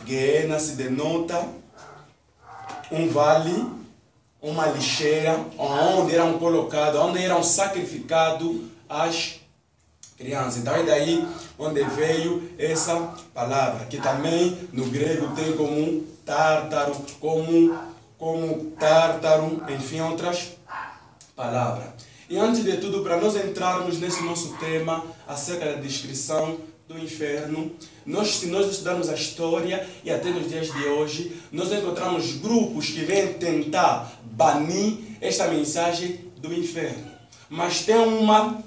Guiena se denota um vale, uma lixeira, onde eram colocados, onde eram sacrificados as crianças. Então é daí onde veio essa palavra, que também no grego tem como tártaro, como tártaro, enfim, outras palavras. E antes de tudo, para nós entrarmos nesse nosso tema acerca da descrição do inferno, se nós estudarmos a história e até nos dias de hoje, nós encontramos grupos que vêm tentar banir esta mensagem do inferno. Mas tem uma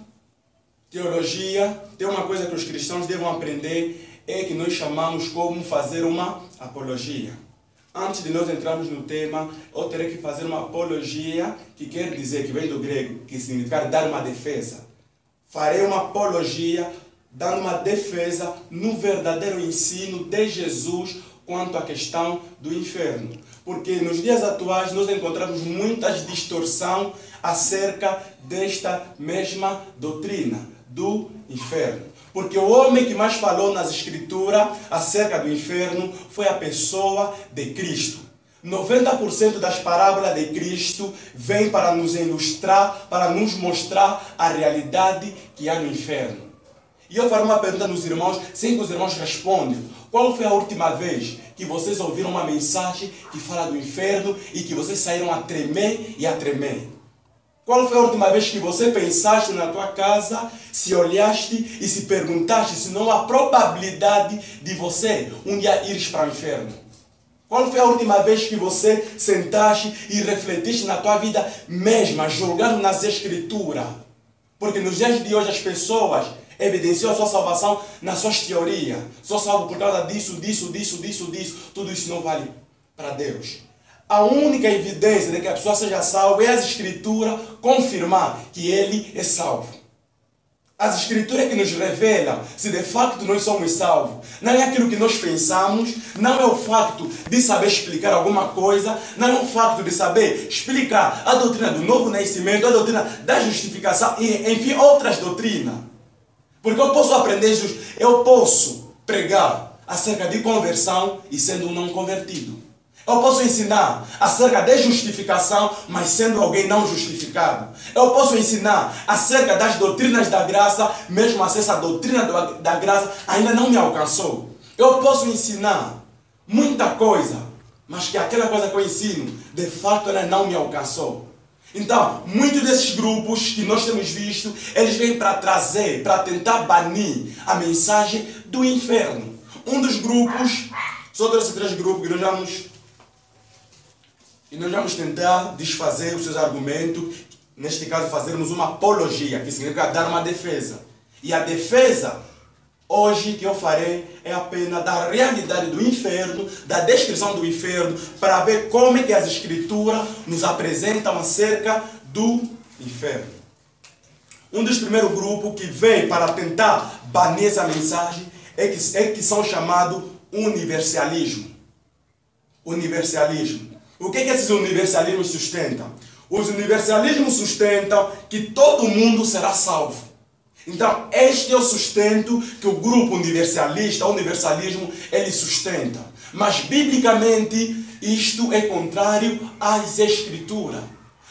teologia, tem uma coisa que os cristãos devem aprender, é que nós chamamos como fazer uma apologia. Antes de nós entrarmos no tema, eu terei que fazer uma apologia, que quer dizer, que vem do grego, que significa dar uma defesa. Farei uma apologia dando uma defesa no verdadeiro ensino de Jesus quanto à questão do inferno. Porque nos dias atuais nós encontramos muitas distorções acerca desta mesma doutrina do inferno. Porque o homem que mais falou nas Escrituras acerca do inferno foi a pessoa de Cristo. 90% das parábolas de Cristo vêm para nos ilustrar, para nos mostrar a realidade que há no inferno. E eu farei uma pergunta nos irmãos, sem que os irmãos respondam. Qual foi a última vez que vocês ouviram uma mensagem que fala do inferno e que vocês saíram a tremer e a tremer? Qual foi a última vez que você pensaste na tua casa, se olhaste e se perguntaste se não há probabilidade de você um dia ires para o inferno? Qual foi a última vez que você sentaste e refletiste na tua vida mesma, julgando nas Escrituras? Porque nos dias de hoje as pessoas evidenciou a sua salvação nas suas teorias. Sou salvo por causa disso. Tudo isso não vale para Deus. A única evidência de que a pessoa seja salva é as Escrituras confirmar que ele é salvo. As Escrituras que nos revelam se de facto nós somos salvos. Não é aquilo que nós pensamos, não é o facto de saber explicar alguma coisa, não é o facto de saber explicar a doutrina do novo nascimento, a doutrina da justificação e, enfim, outras doutrinas. Porque eu posso aprender, eu posso pregar acerca de conversão e sendo um não convertido. Eu posso ensinar acerca de justificação, mas sendo alguém não justificado. Eu posso ensinar acerca das doutrinas da graça, mesmo assim essa doutrina da graça ainda não me alcançou. Eu posso ensinar muita coisa, mas que aquela coisa que eu ensino, de fato, ela não me alcançou. Então, muitos desses grupos que nós temos visto, eles vêm para trazer, para tentar banir a mensagem do inferno. Um dos grupos, só trouxe 3 grupos que nós vamos tentar desfazer os seus argumentos, neste caso fazermos uma apologia, que significa dar uma defesa. E a defesa, hoje, que eu farei, é apenas da realidade do inferno, da descrição do inferno, para ver como é que as Escrituras nos apresentam acerca do inferno. Um dos primeiros grupos que vem para tentar banir essa mensagem é que são chamados universalismo. Universalismo. O que esses universalismos sustentam? Os universalismos sustentam que todo mundo será salvo. Então, este é o sustento que o grupo universalista, o universalismo, ele sustenta. Mas, biblicamente, isto é contrário às Escrituras.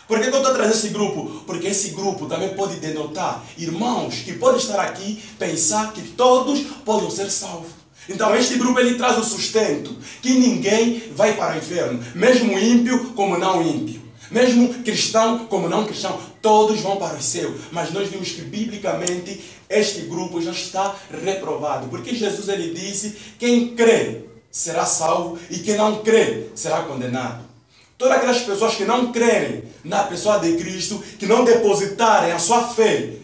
Por que eu estou trazendo esse grupo? Porque esse grupo também pode denotar irmãos que podem estar aqui, pensar que todos podem ser salvos. Então, este grupo ele traz o sustento que ninguém vai para o inferno, mesmo ímpio como não ímpio, mesmo cristão como não cristão, todos vão para o céu. Mas nós vimos que biblicamente este grupo já está reprovado, porque Jesus ele disse: quem crê será salvo e quem não crê será condenado. Todas aquelas pessoas que não crerem na pessoa de Cristo, que não depositarem a sua fé,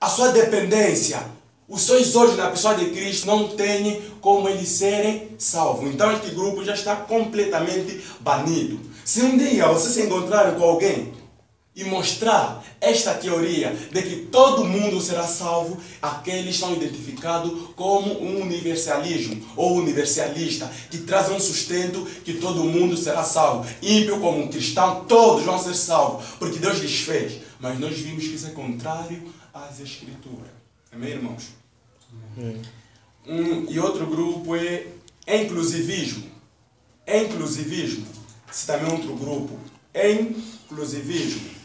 a sua dependência, os seus olhos na pessoa de Cristo, não têm como eles serem salvos. Então este grupo já está completamente banido. Se um dia você se encontrar com alguém e mostrar esta teoria de que todo mundo será salvo, aqueles são identificados como um universalismo ou universalista, que traz um sustento que todo mundo será salvo. Ímpio como um cristão, todos vão ser salvos, porque Deus lhes fez. Mas nós vimos que isso é contrário às Escrituras. Amém, irmãos? Amém. E outro grupo é inclusivismo. Inclusivismo. Esse também é outro grupo. Inclusivismo.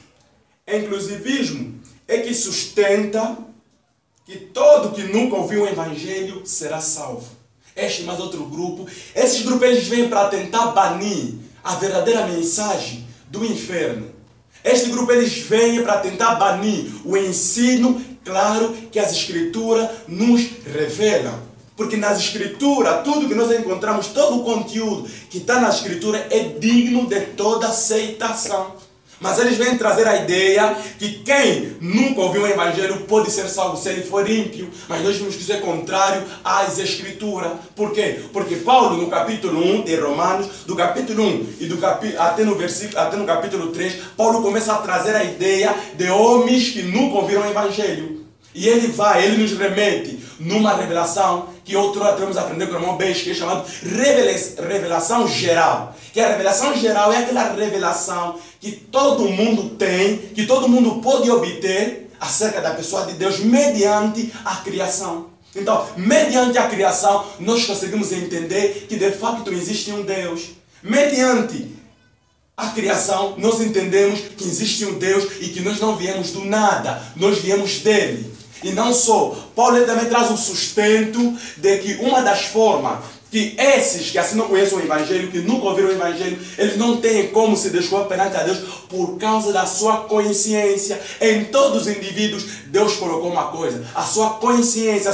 Inclusivismo é que sustenta que todo que nunca ouviu o Evangelho será salvo. Este mais outro grupo. Esses grupos eles vêm para tentar banir a verdadeira mensagem do inferno. Este grupo eles vêm para tentar banir o ensino claro que as Escrituras nos revelam. Porque nas Escrituras, tudo que nós encontramos, todo o conteúdo que está na Escritura é digno de toda aceitação. Mas eles vêm trazer a ideia que quem nunca ouviu o Evangelho pode ser salvo se ele for ímpio. Mas nós vimos que isso é contrário às Escrituras. Por quê? Porque Paulo, no capítulo 1 de Romanos, do capítulo 1 e até no capítulo 3, Paulo começa a trazer a ideia de homens que nunca ouviram o Evangelho. E ele nos remete numa revelação que outro temos a aprender com o irmão Beijo, que é chamado revelação geral. Que a revelação geral é aquela revelação que todo mundo tem, que todo mundo pode obter acerca da pessoa de Deus mediante a criação. Então, mediante a criação, nós conseguimos entender que de facto existe um Deus. Mediante a criação, nós entendemos que existe um Deus e que nós não viemos do nada, nós viemos dele. E não só, Paulo também traz o sustento de que uma das formas que esses que assim não conhecem o Evangelho, que nunca ouviram o Evangelho, eles não têm como se desculpar perante a Deus por causa da sua consciência. Em todos os indivíduos, Deus colocou uma coisa, a sua consciência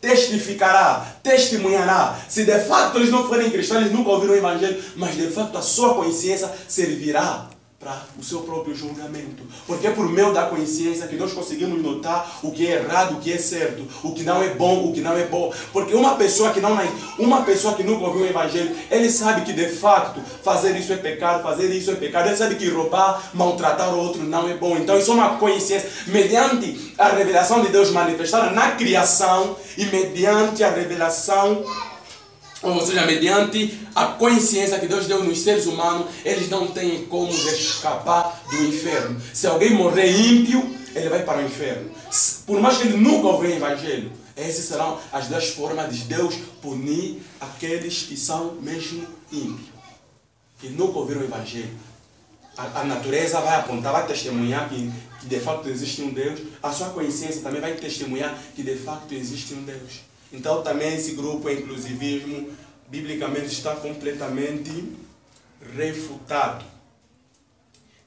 testificará, testemunhará. Se de facto eles não forem cristãos, eles nunca ouviram o Evangelho, mas de facto a sua consciência servirá para o seu próprio julgamento. Porque é por meio da consciência que nós conseguimos notar o que é errado, o que é certo, o que não é bom, o que não é bom. Porque uma pessoa que nunca ouviu o Evangelho, ele sabe que de facto fazer isso é pecado, ele sabe que roubar, maltratar o outro não é bom. Então isso é uma consciência. Mediante a revelação de Deus manifestada na criação e mediante a revelação, ou seja, mediante a consciência que Deus deu nos seres humanos, eles não têm como escapar do inferno. Se alguém morrer ímpio, ele vai para o inferno. Por mais que ele nunca ouviu o Evangelho, essas serão as 10 formas de Deus punir aqueles que são mesmo ímpios, que nunca ouviram o Evangelho. A natureza vai apontar, vai testemunhar que de facto existe um Deus. A sua consciência também vai testemunhar que de facto existe um Deus. Então também esse grupo inclusivismo biblicamente está completamente refutado.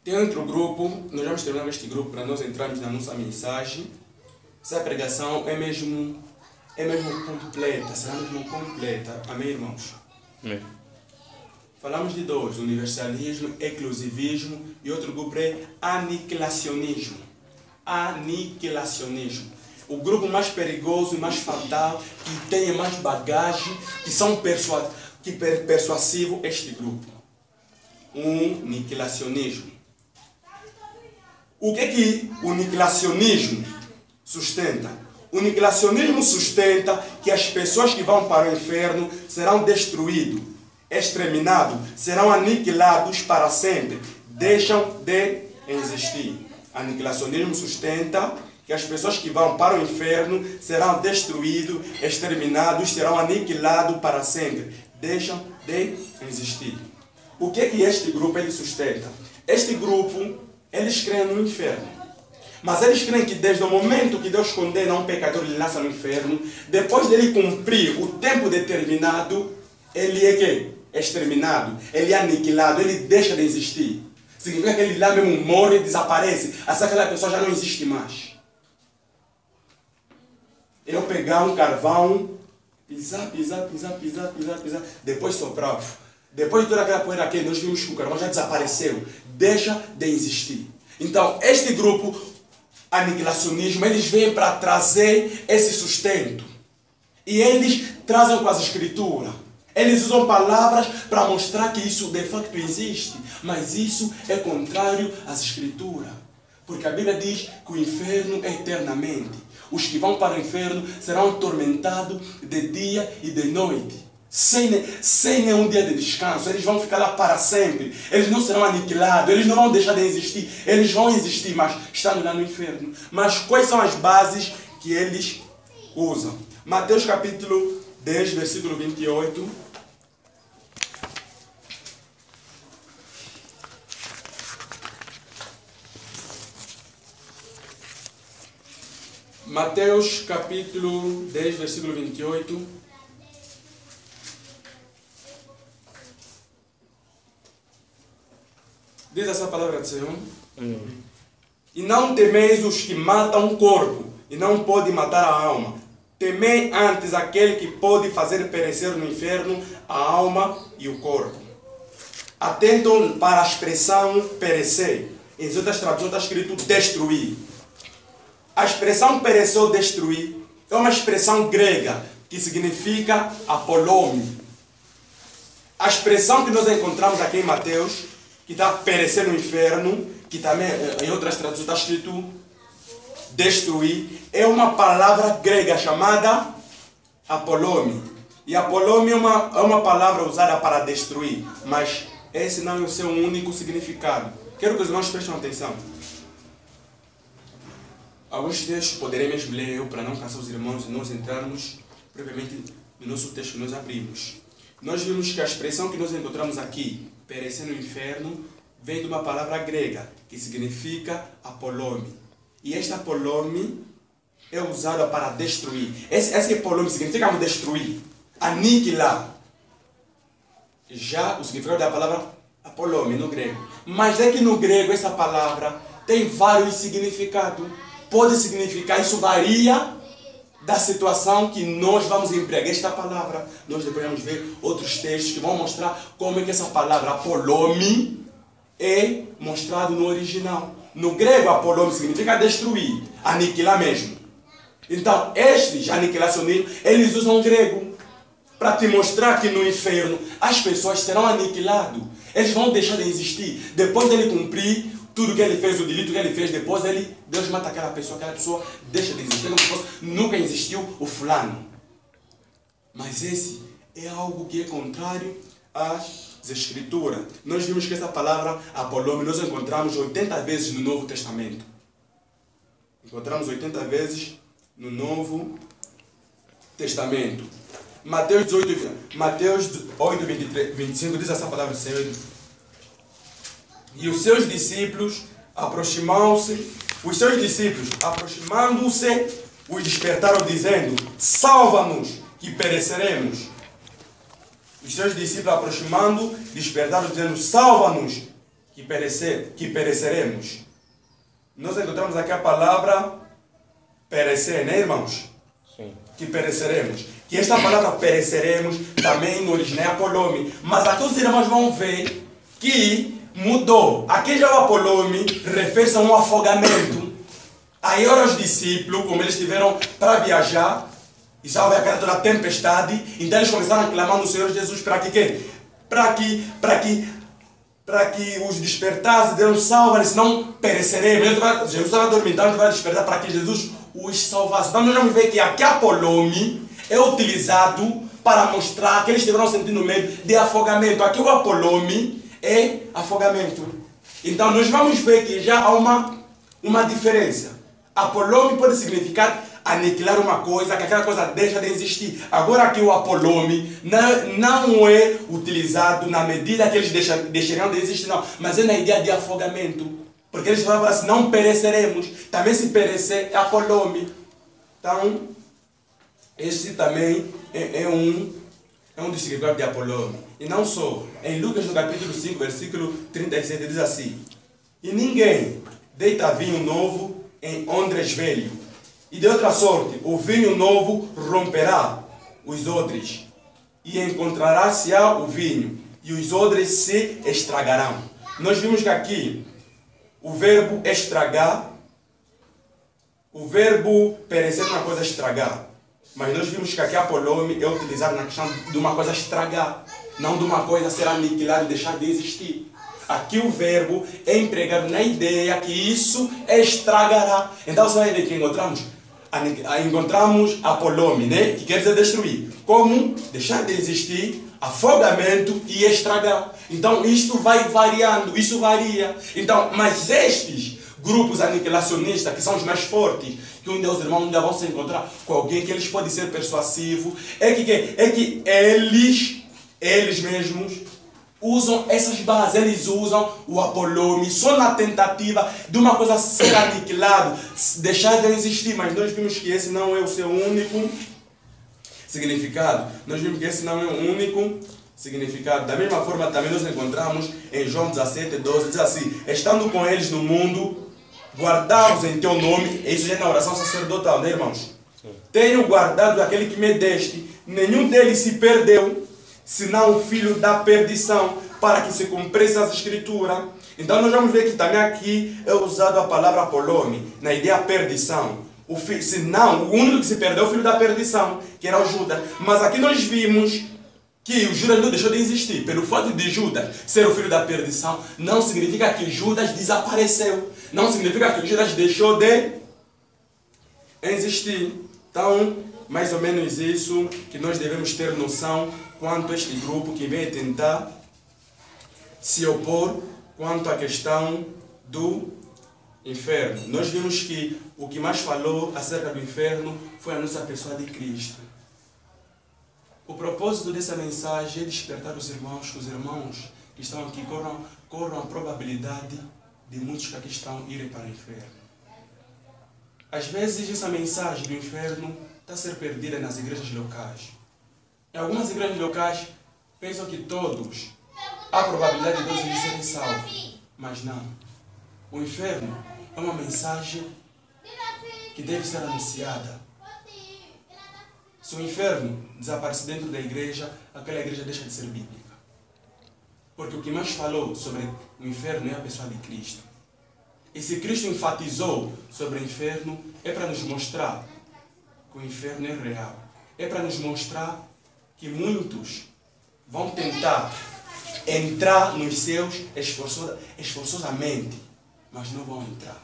Tem outro grupo, nós vamos terminar este grupo para nós entrarmos na nossa mensagem. Essa pregação é mesmo completa, será mesmo completa. Amém, irmãos? Amém. Falamos de dois, universalismo, exclusivismo, e outro grupo é aniquilacionismo. Aniquilacionismo. O grupo mais perigoso e mais fatal, que tem mais bagagem, que são persuasivo, este grupo. Aniquilacionismo. O que o aniquilacionismo sustenta? O aniquilacionismo sustenta que as pessoas que vão para o inferno serão destruídas, exterminados, serão aniquilados para sempre, deixam de existir. O aniquilacionismo sustenta que as pessoas que vão para o inferno serão destruídas, exterminados, serão aniquilados para sempre, deixam de existir. O que este grupo ele sustenta? Este grupo, eles creem no inferno. Mas eles creem que desde o momento que Deus condena um pecador e lança no inferno, depois dele cumprir o tempo determinado, ele é que? Exterminado, ele é aniquilado, ele deixa de existir. Significa que ele lá mesmo morre, desaparece, assim aquela pessoa já não existe mais. Eu pegar um carvão, pisar, depois soprar. Depois de toda aquela poeira aqui, nós vimos que o carvão já desapareceu, deixa de existir. Então, este grupo, aniquilacionismo, eles vêm para trazer esse sustento. E eles trazem com as escrituras. Eles usam palavras para mostrar que isso de facto existe, mas isso é contrário às Escrituras. Porque a Bíblia diz que o inferno é eternamente. Os que vão para o inferno serão atormentados de dia e de noite, sem nenhum dia de descanso. Eles vão ficar lá para sempre. Eles não serão aniquilados, eles não vão deixar de existir. Eles vão existir, mas estão lá no inferno. Mas quais são as bases que eles usam? Mateus capítulo 10, versículo 28. Mateus capítulo 10, versículo 28. Diz essa palavra do Senhor. E não temeis os que matam o corpo, e não podem matar a alma. Temei antes aquele que pode fazer perecer no inferno a alma e o corpo. Atentam para a expressão perecer. Em outras traduções está escrito destruir. A expressão perecer ou destruir é uma expressão grega que significa apolome. A expressão que nós encontramos aqui em Mateus, que está perecer no inferno, que também em outras traduções está escrito destruir, é uma palavra grega chamada apolome. E apolome é uma palavra usada para destruir, mas esse não é o seu único significado. Quero que os irmãos prestem atenção. Alguns textos poderemos ler eu para não cansar os irmãos e nós entrarmos propriamente no nosso texto que nós abrimos. Nós vimos que a expressão que nós encontramos aqui, perecer no inferno, vem de uma palavra grega que significa apolome. E esta apolome é usada para destruir. Esse apolome significa destruir, aniquilar. Já o significado da palavra apolome no grego. Mas é que no grego essa palavra tem vários significados. Pode significar, isso varia da situação que nós vamos empregar esta palavra. Nós depois vamos ver outros textos que vão mostrar como é que essa palavra apolome é mostrado no original. No grego, apolome significa destruir, aniquilar mesmo. Então, estes aniquilacionistas, eles usam o grego para te mostrar que no inferno as pessoas serão aniquiladas. Eles vão deixar de existir. Depois dele cumprir tudo que ele fez, o delito que ele fez, depois Deus mata aquela pessoa deixa de existir, como se fosse, nunca existiu o fulano. Mas esse é algo que é contrário às Escrituras. Nós vimos que essa palavra apolome nós encontramos 80 vezes no Novo Testamento. Encontramos 80 vezes no Novo Testamento. Mateus 8, 23, 25 diz essa palavra do Senhor. E os seus discípulos aproximando-se, os despertaram dizendo: salva-nos, que pereceremos. Os seus discípulos aproximando, despertaram dizendo: salva-nos, que pereceremos. Nós encontramos aqui a palavra perecer, né, irmãos? Sim. Que pereceremos. Que esta palavra pereceremos também no original é apolome. Mas aqui os irmãos vão ver que mudou. Aqui já o apolome refere-se a um afogamento. Aí ora os discípulos, como eles tiveram para viajar, e já houve aquela toda tempestade, então eles começaram a clamar no Senhor Jesus para que quê? Para que os despertasse, Deus salva, senão pereceremos. Jesus estava dormindo, então vai despertar para que Jesus os salvasse. Então nós vamos ver que aqui apolome é utilizado para mostrar que eles estiveram sentindo medo de afogamento. Aqui o apolome é afogamento. Então nós vamos ver que já há uma diferença. Apolome pode significar aniquilar uma coisa, que aquela coisa deixa de existir. Agora aqui o apolome não é utilizado na medida que eles deixariam de existir, não. Mas é na ideia de afogamento. Porque eles falam assim, não pereceremos. Também se perecer é apolome. Então, esse também é um dos significados de apolome. E não só. Em Lucas no capítulo 5, versículo 37, diz assim: e ninguém deita vinho novo em odres velho. E de outra sorte, o vinho novo romperá os odres, e encontrará-se-á o vinho, e os odres se estragarão. Nós vimos que aqui o verbo estragar, o verbo perecer é uma coisa estragar. Mas nós vimos que aqui a polome é utilizada na questão de uma coisa estragar, não de uma coisa ser aniquilada e deixar de existir. Aqui o verbo é empregado na ideia que isso estragará. Então você vai ver que encontramos a polome, né? Que quer dizer destruir. Como deixar de existir, afogamento e estragar. Então isto vai variando, isso varia. Então, mas estes grupos aniquilacionistas, que são os mais fortes, que um Deus irmão ainda vão se encontrar com alguém que eles podem ser persuasivos, é que eles mesmos usam essas bases, eles usam o apolome só na tentativa de uma coisa ser aniquilada, deixar de existir, mas nós vimos que esse não é o seu único significado. Nós vimos que esse não é o único significado. Da mesma forma, também nós encontramos em João 17:12, diz assim: estando com eles no mundo, guardados em teu nome. Isso já é na oração sacerdotal, né, irmãos? Tenho guardado aquele que me deste, nenhum deles se perdeu, senão o filho da perdição, para que se cumprisse as escrituras. Então nós vamos ver que também aqui é usado a palavra polome, na ideia perdição. Senão, o único que se perdeu é o filho da perdição, que era o Judas. Mas aqui nós vimos que o Judas não deixou de existir. Pelo fato de Judas ser o filho da perdição, não significa que Judas desapareceu. Não significa que Judas deixou de existir. Então, mais ou menos isso que nós devemos ter noção quanto a este grupo que vem tentar se opor quanto à questão do inferno. Nós vimos que o que mais falou acerca do inferno foi a nossa pessoa de Cristo. O propósito dessa mensagem é despertar os irmãos, que os irmãos que estão aqui corram a probabilidade de muitos que aqui estão irem para o inferno. Às vezes essa mensagem do inferno está a ser perdida nas igrejas locais. Em algumas igrejas locais pensam que todos há probabilidade de todos eles serem salvos. Mas não. O inferno é uma mensagem que deve ser anunciada. Se o inferno desaparecer dentro da igreja, aquela igreja deixa de ser bíblica. Porque o que mais falou sobre o inferno é a pessoa de Cristo. E se Cristo enfatizou sobre o inferno, é para nos mostrar que o inferno é real. É para nos mostrar que muitos vão tentar entrar nos céus esforçosamente, mas não vão entrar.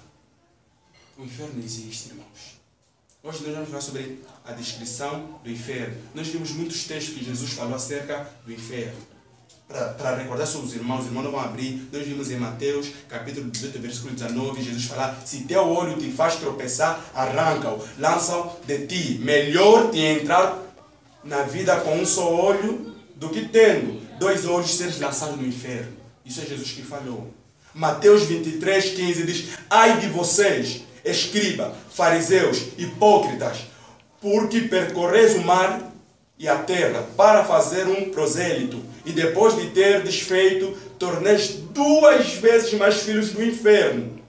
O inferno existe, irmãos. Hoje nós vamos falar sobre a descrição do inferno. Nós vimos muitos textos que Jesus falou acerca do inferno. Para recordar sobre os irmãos não vão abrir. Nós vimos em Mateus, capítulo 18, versículo 19, Jesus falar: se teu olho te faz tropeçar, arranca-o, lança-o de ti. Melhor te entrar na vida com um só olho do que tendo 2 olhos seres lançado no inferno. Isso é Jesus que falou. Mateus 23:15 diz: ai de vocês, escriba, fariseus, hipócritas, porque percorreis o mar e a terra para fazer um prosélito, e depois de ter desfeito, torneis 2 vezes mais filhos do inferno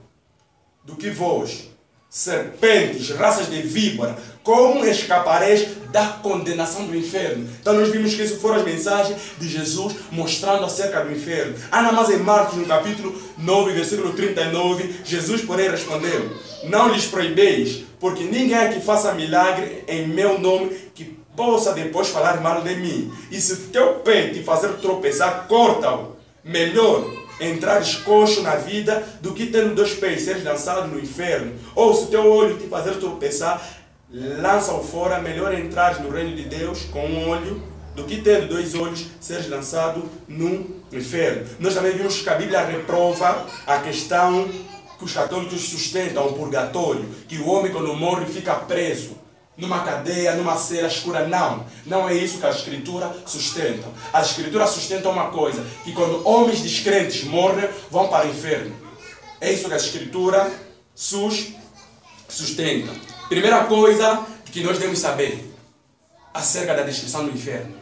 do que vós. Serpentes, raças de víbora, como escapareis da condenação do inferno? Então nós vimos que isso foram as mensagens de Jesus mostrando acerca do inferno. Ainda mais em Marcos, no capítulo 9, versículo 39, Jesus, porém, respondeu: não lhes proibeis, porque ninguém é que faça milagre em meu nome que possa depois falar mal de mim. E se teu pé te fazer tropeçar, corta-o. Melhor entrares coxo na vida do que tendo 2 pés, seres lançado no inferno. Ou se teu olho te fazer tropeçar, lança-o fora. Melhor entrares no reino de Deus com um olho do que tendo 2 olhos, seres lançado no inferno. Nós também vimos que a Bíblia reprova a questão que os católicos sustentam, o purgatório, que o homem quando morre fica preso numa cadeia, numa cela escura. Não é isso que a Escritura sustenta. A Escritura sustenta uma coisa, que quando homens descrentes morrem, vão para o inferno. É isso que a Escritura sustenta. Primeira coisa que nós devemos saber acerca da descrição do inferno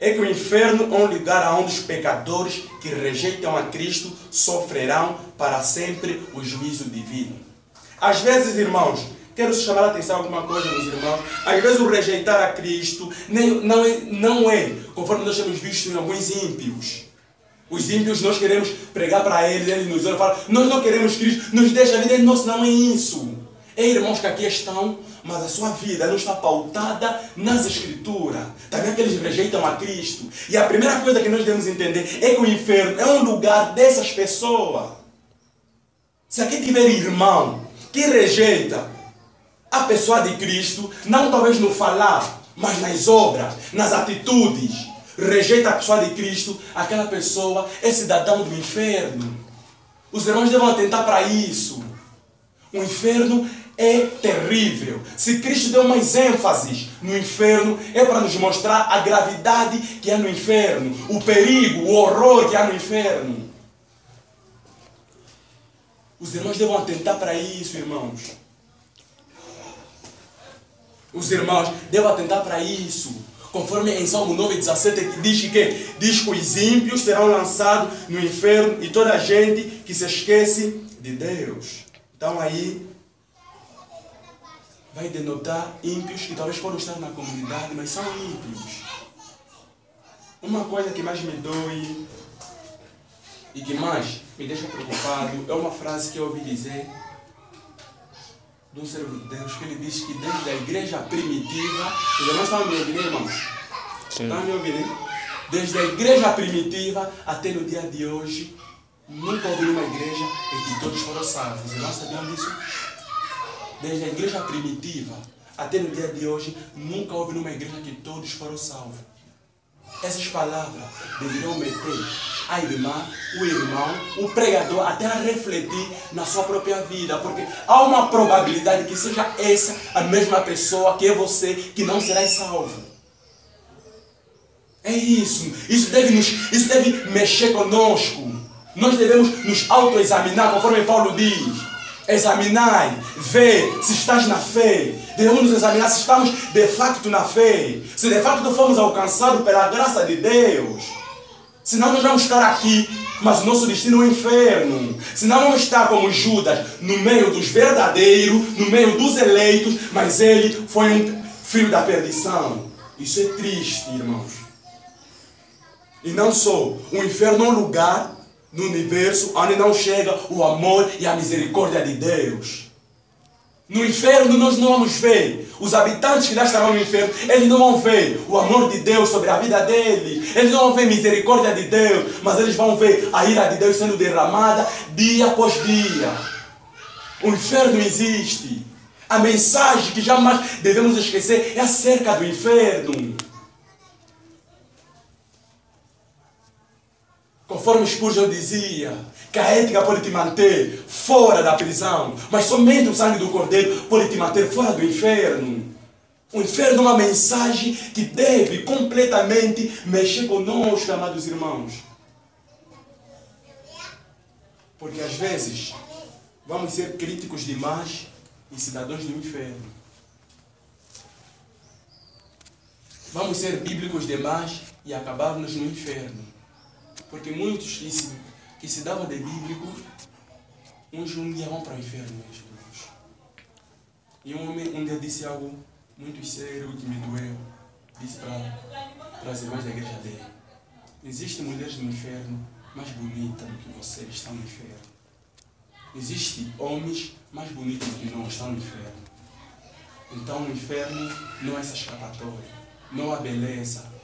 é que o inferno é um lugar onde os pecadores que rejeitam a Cristo sofrerão para sempre o juízo divino. Às vezes, irmãos, quero chamar a atenção a alguma coisa dos irmãos. Às vezes o rejeitar a Cristo não é conforme nós temos visto em alguns ímpios. Os ímpios nós queremos pregar para eles nos olham e falam: nós não queremos Cristo, nos deixa a vida. Nossa, não é isso. É irmãos que aqui estão, mas a sua vida não está pautada nas Escrituras. Também aqueles que rejeitam a Cristo. E a primeira coisa que nós devemos entender é que o inferno é um lugar dessas pessoas. Se aqui tiver irmão que rejeita a pessoa de Cristo, não talvez no falar, mas nas obras, nas atitudes, rejeita a pessoa de Cristo, aquela pessoa é cidadão do inferno. Os irmãos devem atentar para isso. O inferno é terrível. Se Cristo deu mais ênfase no inferno, é para nos mostrar a gravidade que há no inferno, o perigo, o horror que há no inferno. Os irmãos devem atentar para isso, irmãos. Os irmãos devem atentar para isso. Conforme em Salmo 9,17 que diz que os ímpios serão lançados no inferno e toda a gente que se esquece de Deus. Então aí vai denotar ímpios que talvez podem estar na comunidade, mas são ímpios. Uma coisa que mais me dói e que mais me deixa preocupado é uma frase que eu ouvi dizer de um servo de Deus, que ele diz que desde a igreja primitiva, os irmãos estão me ouvindo, irmãos? Estão me ouvindo? Desde a igreja primitiva até no dia de hoje, nunca houve uma igreja em que todos foram salvos. Os irmãos sabiam disso? Desde a igreja primitiva até no dia de hoje, nunca houve uma igreja que todos foram salvos. Essas palavras deveriam meter a irmã, o irmão, o pregador até a refletir na sua própria vida, porque há uma probabilidade que seja essa a mesma pessoa que é você, que não será salvo. É isso. Isso deve mexer conosco. Nós devemos nos autoexaminar, conforme Paulo diz. Examinai, vê se estás na fé. Devemos nos examinar se estamos de facto na fé. Se de facto fomos alcançados pela graça de Deus. Senão nós vamos estar aqui, mas o nosso destino é o inferno. Senão vamos estar como Judas, no meio dos verdadeiros, no meio dos eleitos, mas ele foi um filho da perdição. Isso é triste, irmãos. E não só, o inferno é um lugar no universo onde não chega o amor e a misericórdia de Deus. No inferno nós não vamos ver os habitantes que lá estarão no inferno, eles não vão ver o amor de Deus sobre a vida deles, eles não vão ver a misericórdia de Deus, mas eles vão ver a ira de Deus sendo derramada dia após dia. O inferno existe. A mensagem que jamais devemos esquecer é acerca do inferno. Conforme Spurgeon dizia, que a ética pode te manter fora da prisão, mas somente o sangue do Cordeiro pode te manter fora do inferno. O inferno é uma mensagem que deve completamente mexer conosco, amados irmãos. Porque às vezes vamos ser críticos demais e cidadãos do inferno. Vamos ser bíblicos demais e acabarmos no inferno. Porque muitos que se davam de bíblico, uns um dia vão para o inferno mesmo. E um homem um dia disse algo muito sério que me doeu. Disse para as irmãs da igreja dele: existem mulheres no inferno mais bonitas do que vocês, estão no inferno. Existem homens mais bonitos do que nós, estão no inferno. Então o inferno não é essa escapatória, não há beleza.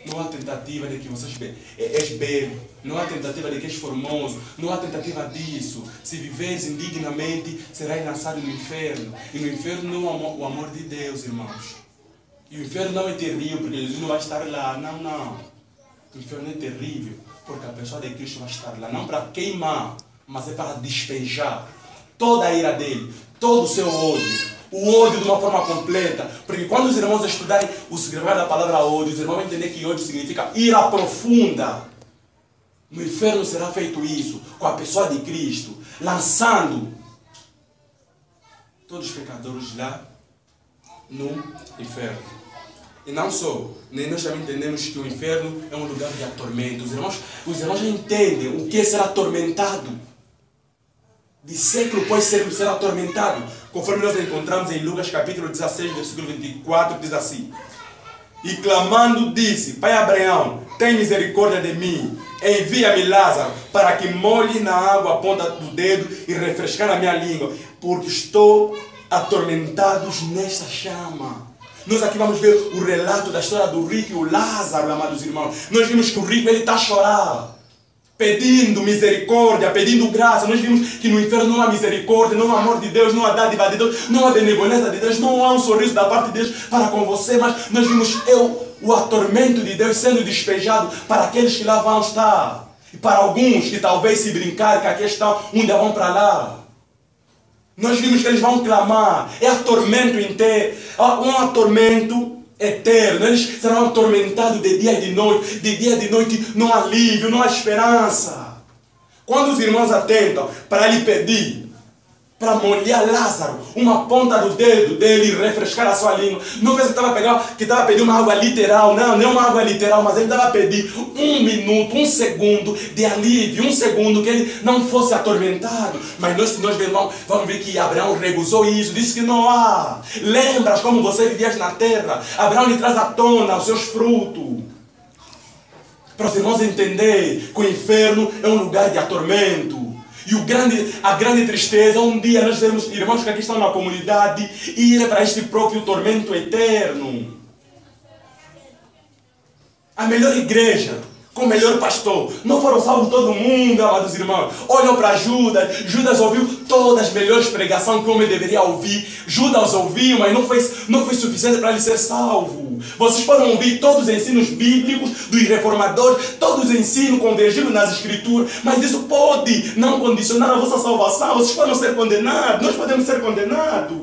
Não há tentativa de que vocês és belo, não há tentativa de que és formoso, não há tentativa disso. Se viveres indignamente, serás lançado no inferno. E no inferno não há o amor de Deus, irmãos. E o inferno não é terrível, porque Jesus não vai estar lá. Não, não. O inferno é terrível, porque a pessoa de Cristo vai estar lá. Não para queimar, mas é para despejar toda a ira dele, todo o seu ódio. O ódio de uma forma completa. Porque quando os irmãos estudarem o significado da palavra ódio, os irmãos vão entender que ódio significa ira profunda. No inferno será feito isso com a pessoa de Cristo, lançando todos os pecadores lá no inferno. E não só, nós também entendemos que o inferno é um lugar de atormento. Os irmãos já entendem o que é ser atormentado. De século após século ser atormentado. Conforme nós encontramos em Lucas capítulo 16, versículo 24, diz assim: e clamando disse: Pai Abraão, tem misericórdia de mim, envia-me Lázaro, para que molhe na água a ponta do dedo e refrescar a minha língua, porque estou atormentados nesta chama. Nós aqui vamos ver o relato da história do rico e o Lázaro, amados irmãos. Nós vimos que o rico ele está a chorar, pedindo misericórdia, pedindo graça. Nós vimos que no inferno não há misericórdia, não há amor de Deus, não há dádiva de Deus, não há benevolência de Deus, não há um sorriso da parte de Deus para com você. Mas nós vimos o atormento de Deus sendo despejado para aqueles que lá vão estar. E para alguns que talvez se brincarem que aqui estão, ainda vão para lá. Nós vimos que eles vão clamar. É atormento inteiro. Um atormento eterno. Eles serão atormentados de dia e de noite. De dia e de noite não há alívio, não há esperança. Quando os irmãos atentam para lhe pedir, para molhar Lázaro, uma ponta do dedo dele e refrescar a sua língua. Não fez que estava pedindo uma água literal. Não é uma água literal, mas ele estava a pedir 1 minuto, 1 segundo de alívio, 1 segundo que ele não fosse atormentado. Mas nós vamos ver que Abraão recusou isso, disse que não há. Lembras como você vivia na terra? Abraão lhe traz à tona os seus frutos. Para os irmãos entenderem que o inferno é um lugar de atormento. E a grande tristeza, um dia nós vemos irmãos que aqui estão na comunidade ir para este próprio tormento eterno. A melhor igreja, com o melhor pastor, não foram salvos todo mundo, amados irmãos. Olham para Judas. Judas ouviu todas as melhores pregações que o homem deveria ouvir. Judas ouviu, mas não foi suficiente para ele ser salvo. Vocês podem ouvir todos os ensinos bíblicos dos reformadores, todos os ensinos convergidos nas escrituras, mas isso pode não condicionar a vossa salvação. Vocês podem ser condenados, nós podemos ser condenados.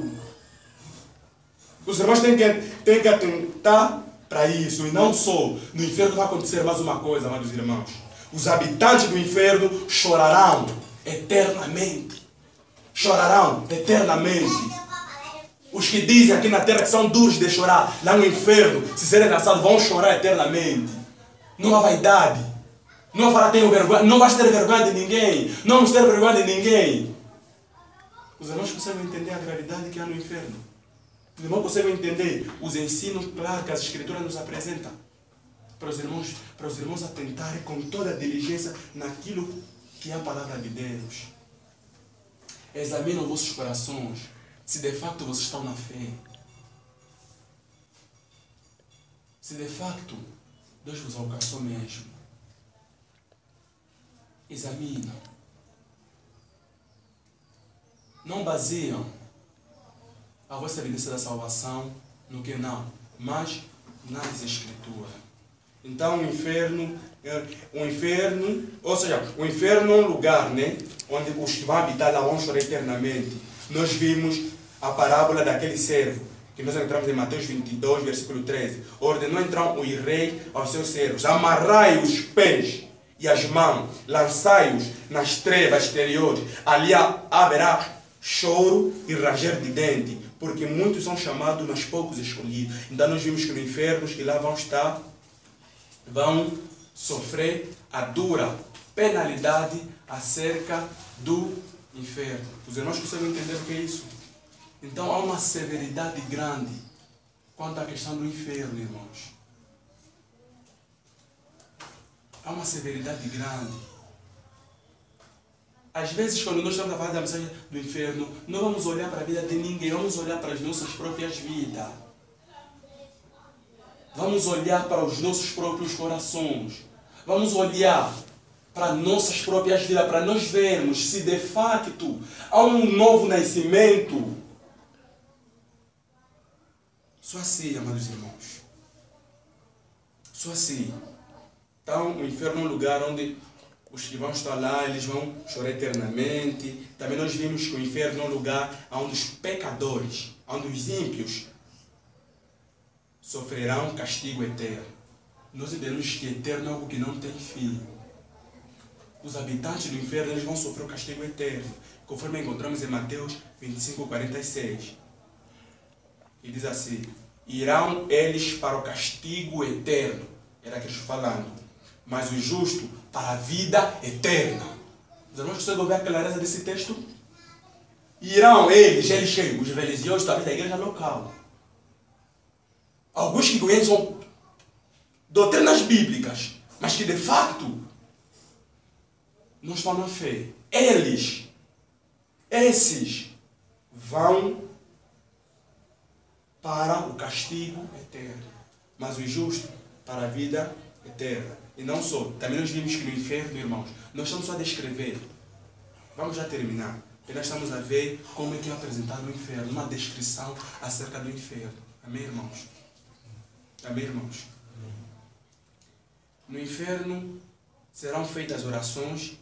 Os irmãos têm que atentar para isso. E não só, no inferno vai acontecer mais uma coisa, amados irmãos. Os habitantes do inferno chorarão eternamente. Chorarão eternamente. Os que dizem aqui na terra que são duros de chorar, lá no inferno, se serem lançados, vão chorar eternamente. Não há vaidade. Não vai ter vergonha. Não vais ter vergonha de ninguém. Não vamos ter vergonha de ninguém. Os irmãos conseguem entender a gravidade que há no inferno. Os irmãos conseguem entender os ensinos claros que as escrituras nos apresentam. Para os irmãos atentarem com toda a diligência naquilo que é a palavra de Deus. Examinem os vossos corações. Se de facto vocês estão na fé. Se de facto Deus vos alcançou mesmo. Examina. Não baseiam a vossa evidência da salvação no que não, mas nas escrituras. Então o inferno, ou seja, o inferno é um lugar, né, onde os que vão habitar lá vão chorar eternamente. Nós vimos a parábola daquele servo, que nós entramos em Mateus 22, versículo 13. Ordenou então o rei aos seus servos: amarrai os pés e as mãos, lançai-os nas trevas exteriores. Ali haverá choro e ranger de dente, porque muitos são chamados, mas poucos escolhidos. Então nós vimos que no inferno os que lá vão sofrer a dura penalidade acerca do inferno. Os irmãos conseguem entender o que é isso? Então há uma severidade grande quanto à questão do inferno, irmãos. Há uma severidade grande. Às vezes, quando nós estamos a falar da mensagem do inferno, não vamos olhar para a vida de ninguém, vamos olhar para as nossas próprias vidas. Vamos olhar para os nossos próprios corações. Vamos olhar para nossas próprias vidas, para nós vermos se de facto há um novo nascimento. Só assim, amados irmãos. Só assim. Então, o inferno é um lugar onde os que vão estar lá, eles vão chorar eternamente. Também nós vimos que o inferno é um lugar onde os pecadores, onde os ímpios sofrerão castigo eterno. Nós entendemos que eterno é algo que não tem fim. Os habitantes do inferno, eles vão sofrer o castigo eterno, conforme encontramos em Mateus 25, 46. E diz assim: irão eles para o castigo eterno. Era Cristo falando. Mas o justo para a vida eterna. Os irmãos conseguem ver a clareza desse texto? Irão eles os religiosos talvez da igreja local. Alguns que conhecem doutrinas bíblicas, mas que de facto não estão na fé, esses vão para o castigo eterno, mas os justos para a vida eterna. E não só, também nós vimos que no inferno, irmãos, nós estamos só a descrever. Vamos já terminar. E nós estamos a ver como é que é apresentado o inferno, uma descrição acerca do inferno. Amém, irmãos? Amém, irmãos? No inferno serão feitas orações,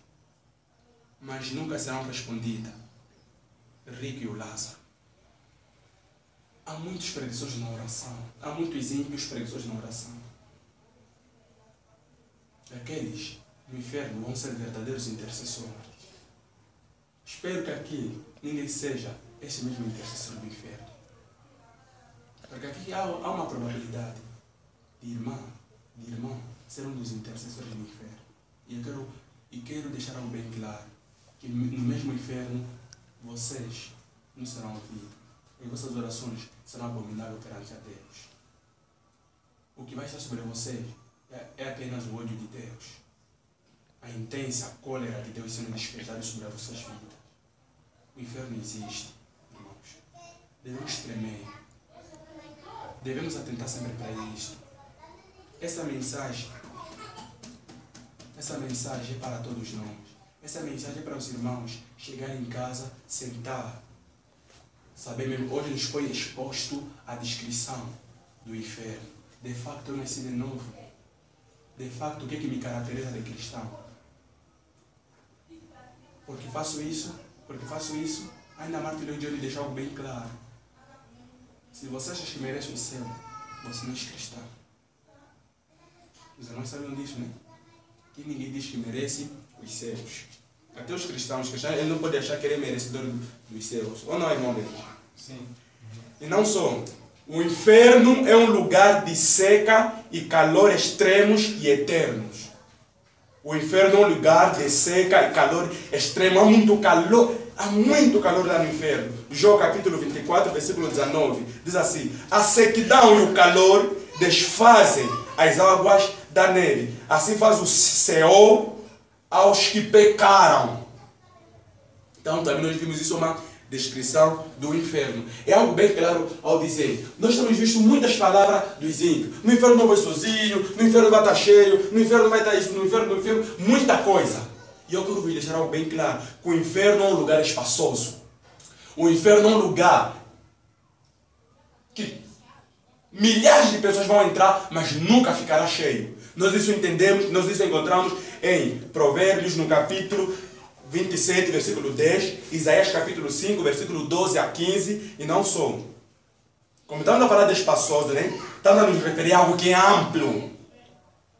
mas nunca serão respondidas. Rico e o Lázaro. Há muitos preguiçosos na oração. Há muitos ímpios preguiçosos na oração. Aqueles no inferno vão ser verdadeiros intercessores. Espero que aqui ninguém seja esse mesmo intercessor do inferno. Porque aqui há uma probabilidade de irmão ser um dos intercessores do inferno. E quero deixar algo bem claro, que no mesmo inferno vocês não serão ouvidos. E vossas orações serão abomináveis perante a Deus. O que vai estar sobre vocês é apenas o ódio de Deus. A intensa cólera de Deus sendo despertada sobre as vossas vidas. O inferno existe, irmãos. Devemos tremer. Devemos atentar sempre para isto. Essa mensagem é para todos nós. Essa mensagem é para os irmãos chegarem em casa, sentar. Saber mesmo, hoje nos foi exposto a descrição do inferno. De facto, eu nasci de novo. De facto, o que me caracteriza de cristão? Porque faço isso, ainda Martin Lloyd Jones deixa algo bem claro. Se você acha que merece o céu, você não é cristão. Os irmãos sabem disso, né? Que ninguém diz que merece os céus. Até os cristãos, ele não pode achar que ele é merecedor dos céus. Ou não, irmão dele? Sim. E não só. O inferno é um lugar de seca e calor extremos e eternos. O inferno é um lugar de seca e calor extremo. Há muito calor lá no inferno. Jó capítulo 24, versículo 19. Diz assim: a sequidão e o calor desfazem as águas da neve. Assim faz o céu aos que pecaram. Então também nós vimos isso, uma descrição do inferno. É algo bem claro ao dizer. Nós temos visto muitas palavras dos ímpios. No inferno não vai sozinho, no inferno vai estar cheio, no inferno vai estar isso, no inferno, muita coisa. E eu quero vos deixar algo bem claro, que o inferno é um lugar espaçoso. O inferno é um lugar que milhares de pessoas vão entrar, mas nunca ficará cheio. Nós isso entendemos, nós isso encontramos em Provérbios, no capítulo 27, versículo 10, Isaías capítulo 5, versículo 12 a 15, e não só. Como estamos a falar de espaçoso, né? Estamos a nos referir a algo que é amplo,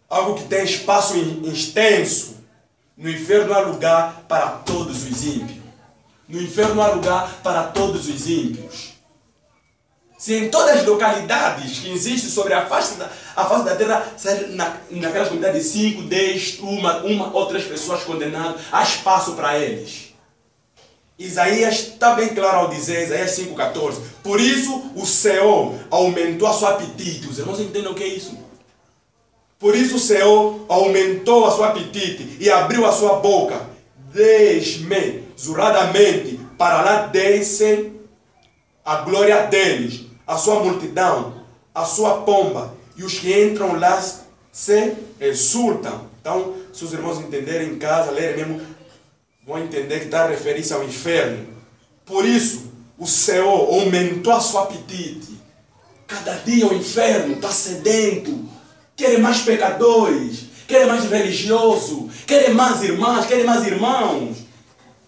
algo que tem espaço extenso. No inferno há lugar para todos os ímpios. No inferno há lugar para todos os ímpios. Se em todas as localidades que existem sobre a face da terra, naquelas comunidades de 5, 10, uma ou 3 pessoas condenadas, há espaço para eles. Isaías está bem claro ao dizer, Isaías 5,14. Por isso o Senhor aumentou a seu apetite. Os irmãos entendem o que é isso? Por isso o Senhor aumentou a seu apetite e abriu a sua boca desmesuradamente, para lá descem a glória deles, a sua multidão, a sua pomba, e os que entram lá se exultam. Então, se os irmãos entenderem em casa, lerem mesmo, vão entender que está a referir-se ao inferno. Por isso, o Senhor aumentou a seu apetite. Cada dia o inferno está sedento, quer mais pecadores, quer mais religioso, quer mais irmãs, quer mais irmãos.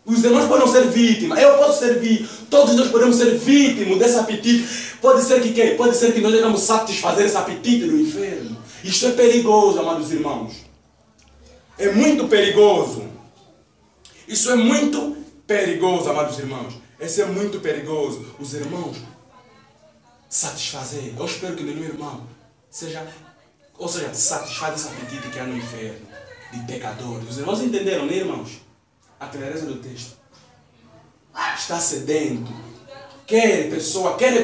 Os irmãos podem ser vítimas, eu posso servir, todos nós podemos ser vítimas desse apetite. Pode ser que quê? Pode ser que nós devemos satisfazer esse apetite do inferno. Isto é perigoso, amados irmãos. É muito perigoso. Isso é muito perigoso, amados irmãos. Isso é muito perigoso. Os irmãos satisfazer. Eu espero que nenhum irmão satisfaz esse apetite que há no inferno de pecadores. Os irmãos entenderam, né, irmãos? A clareza do texto. Está sedento. Quer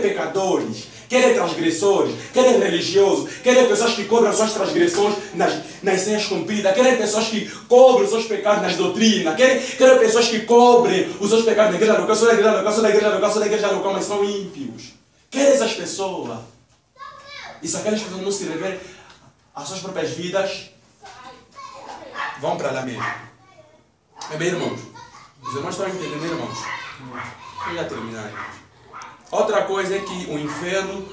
pecadores, querem transgressores, querem religiosos, querem pessoas que cobrem suas transgressões nas senhas cumpridas, querem pessoas que cobrem os seus pecados nas doutrinas, querem pessoas que cobrem os seus pecados na igreja local, sou da igreja local, sou da igreja local, sou da igreja local, mas são ímpios. Querem essas pessoas. E se aquelas pessoas não se reverem às suas próprias vidas, vão para lá mesmo. É bem, irmãos? Os irmãos estão entendendo, irmãos? Vamos já terminar, irmãos. Outra coisa é que o inferno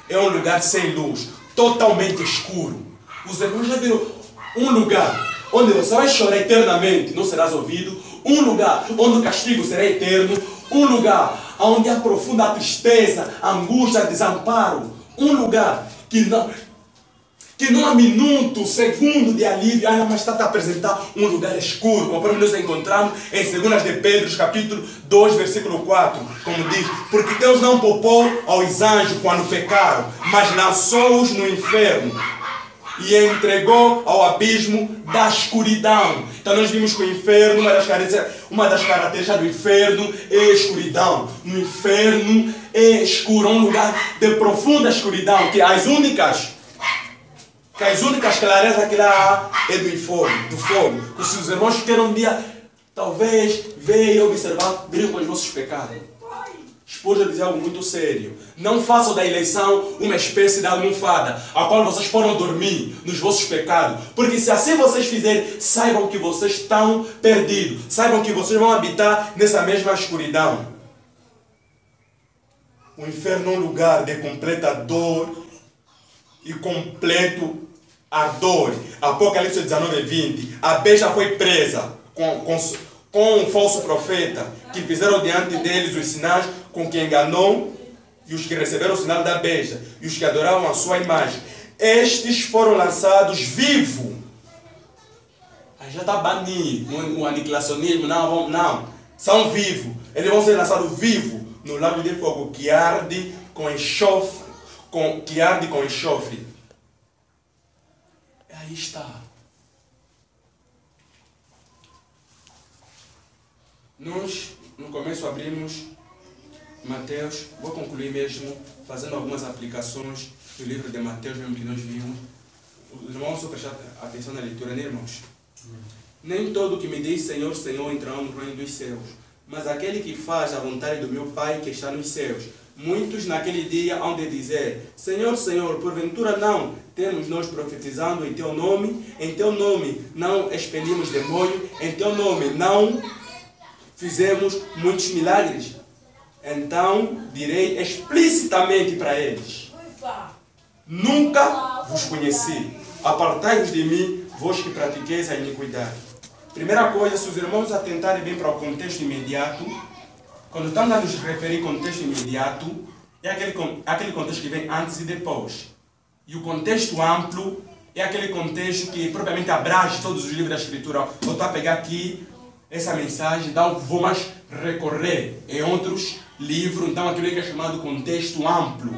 é um lugar sem luz, totalmente escuro. Os irmãos já viram um lugar onde você vai chorar eternamente, não serás ouvido, um lugar onde o castigo será eterno, um lugar onde há profunda tristeza, angústia, desamparo, um lugar que não há minuto, segundo de alívio, mas está a apresentar um lugar escuro, conforme nós encontramos em 2 de Pedro, capítulo 2, versículo 4, como diz, porque Deus não poupou aos anjos quando pecaram, mas lançou-os no inferno e entregou ao abismo da escuridão. Então nós vimos que o inferno, uma das características do inferno é a escuridão. No inferno é escuro, um lugar de profunda escuridão, que as únicas clarezas que lá há é do fogo. Se os irmãos querem um dia, talvez, ver e observar, brincam com os vossos pecados. Spurgeon dizia algo muito sério. Não façam da eleição uma espécie de almofada, a qual vocês podem dormir nos vossos pecados. Porque se assim vocês fizerem, saibam que vocês estão perdidos. Saibam que vocês vão habitar nessa mesma escuridão. O inferno é um lugar de completa dor e completo ardor. Apocalipse 19:20. A besta foi presa com um falso profeta, que fizeram diante deles os sinais com que enganou, e os que receberam o sinal da besta, e os que adoravam a sua imagem. Estes foram lançados vivos. Aí já está banido o aniquilacionismo. Não. São vivos. Eles vão ser lançados vivos no lago de fogo que arde com enxofre. Aí está. Nós, no começo, abrimos Mateus. Vou concluir mesmo fazendo algumas aplicações do livro de Mateus, mesmo que nós vimos. Os irmãos vão prestar atenção na leitura, né, irmãos? Nem todo que me diz Senhor, Senhor entrará no reino dos céus, mas aquele que faz a vontade do meu Pai que está nos céus. Muitos naquele dia hão de dizer: Senhor, Senhor, porventura não temos nós profetizando em Teu nome não expelimos demônio, em Teu nome não fizemos muitos milagres? Então direi explicitamente para eles: nunca vos conheci, apartai-vos de mim, vós que pratiqueis a iniquidade. Primeira coisa, se os irmãos atentarem bem para o contexto imediato, quando estamos a nos referir ao contexto imediato, é aquele contexto que vem antes e depois. E o contexto amplo é aquele contexto que propriamente abrange todos os livros da Escritura. Eu estou a pegar aqui essa mensagem, então vou mais recorrer em outros livros, então aquilo que é chamado contexto amplo.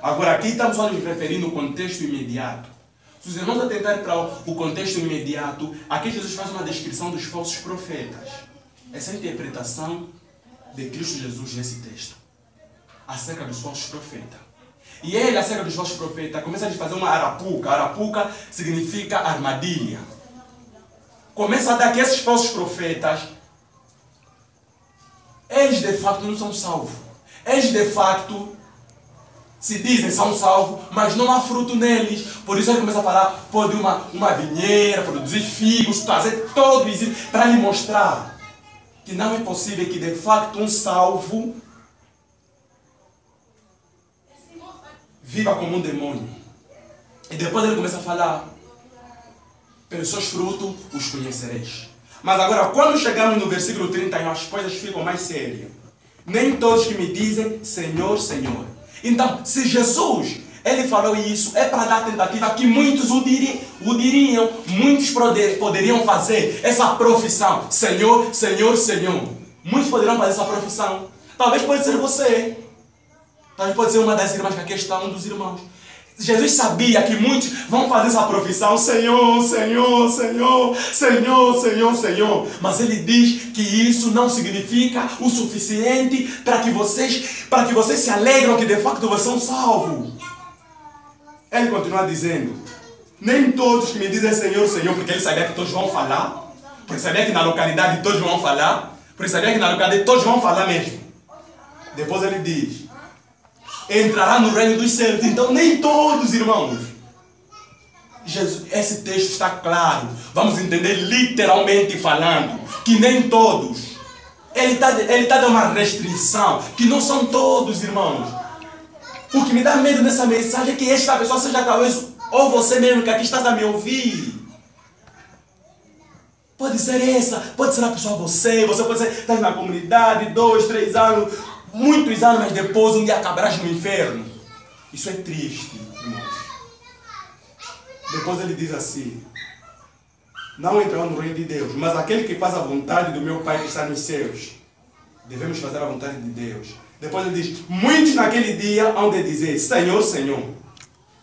Agora aqui estamos só nos referindo ao contexto imediato. Se os irmãos atentarem para o contexto imediato, aqui Jesus faz uma descrição dos falsos profetas. Essa é a interpretação de Cristo Jesus nesse texto, acerca dos falsos profetas. E ele, acerca dos falsos profetas, começa a fazer uma arapuca. Arapuca significa armadilha. Começa a dar que esses falsos profetas, eles de facto não são salvos. Eles de facto se dizem são salvos, mas não há fruto neles. Por isso ele começa a falar, pode uma vinheira, produzir figos, trazer todo isso para lhe mostrar que não é possível que de facto um salvo viva como um demônio. E depois ele começa a falar: pelos seus frutos os conhecereis. Mas agora, quando chegamos no versículo 31, as coisas ficam mais sérias. Nem todos que me dizem Senhor, Senhor. Então, se Jesus ele falou isso, é para dar tentativa que muitos o diriam, muitos poderiam fazer essa profissão: Senhor, Senhor, Senhor. Muitos poderiam fazer essa profissão. Talvez pode ser você. Talvez pode ser uma das irmãs que aqui está, um dos irmãos. Jesus sabia que muitos vão fazer essa profissão, Senhor, Senhor, Senhor, Senhor, Senhor, Senhor. Mas ele diz que isso não significa o suficiente para que vocês se alegram que de facto vocês são salvos. Ele continua dizendo, nem todos que me dizem Senhor, Senhor, porque ele sabia que todos vão falar, porque sabia que na localidade todos vão falar, porque sabia que na localidade todos vão falar mesmo. Depois ele diz, entrará no reino dos céus. Então nem todos, irmãos. Esse texto está claro. Vamos entender literalmente falando que nem todos. Ele está dando uma restrição que não são todos, irmãos. O que me dá medo nessa mensagem é que esta pessoa seja talvez ou você mesmo que aqui está a me ouvir. Pode ser essa, pode ser a pessoa você pode ser, está na comunidade, 2, 3 anos, muitos anos, mas depois um dia acabarás no inferno. Isso é triste, irmãos. Depois ele diz assim, não entrarão no reino de Deus, mas aquele que faz a vontade do meu Pai que está nos céus. Devemos fazer a vontade de Deus. Depois ele diz, muitos naquele dia hão de dizer, Senhor, Senhor.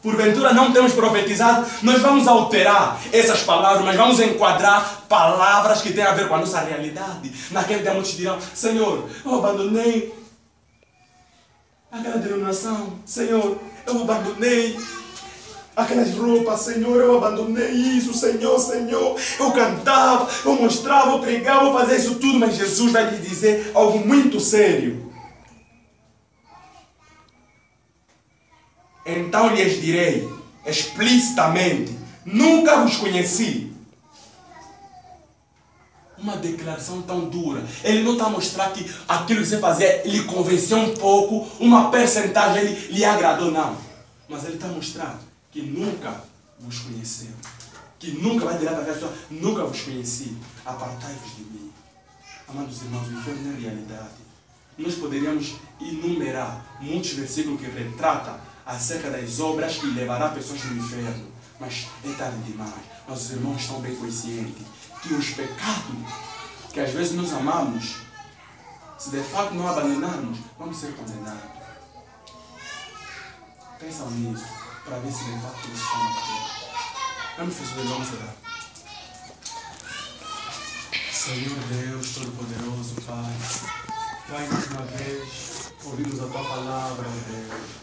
Porventura não temos profetizado, nós vamos alterar essas palavras, mas vamos enquadrar palavras que têm a ver com a nossa realidade. Naquele dia muitos dirão, Senhor, eu abandonei aquela denominação, Senhor, eu abandonei aquelas roupas, Senhor, eu abandonei isso, Senhor, Senhor, eu cantava, eu mostrava, eu pregava, eu fazia isso tudo, mas Jesus vai lhe dizer algo muito sério. Então lhes direi explicitamente, nunca vos conheci. Uma declaração tão dura. Ele não está a mostrar que aquilo que você fazia lhe convenceu um pouco, uma percentagem lhe agradou, não. Mas ele está a mostrar que nunca vos conheceu. Que nunca vai dizer para aquela pessoa, nunca vos conheci. Apartai-vos de mim. Amados irmãos, o inferno não é realidade. Nós poderíamos enumerar muitos versículos que retratam acerca das obras que levará pessoas no inferno. Mas é tarde demais. Nossos irmãos estão bem conscientes que os pecados que às vezes nós amamos, se de fato não abandonarmos, vamos ser condenados. Pensam nisso, para ver se de fato eles estão aqui. Vamos fazer, vamos orar. Senhor Deus Todo-Poderoso, Pai, mais uma vez, ouvimos a Tua palavra, Deus.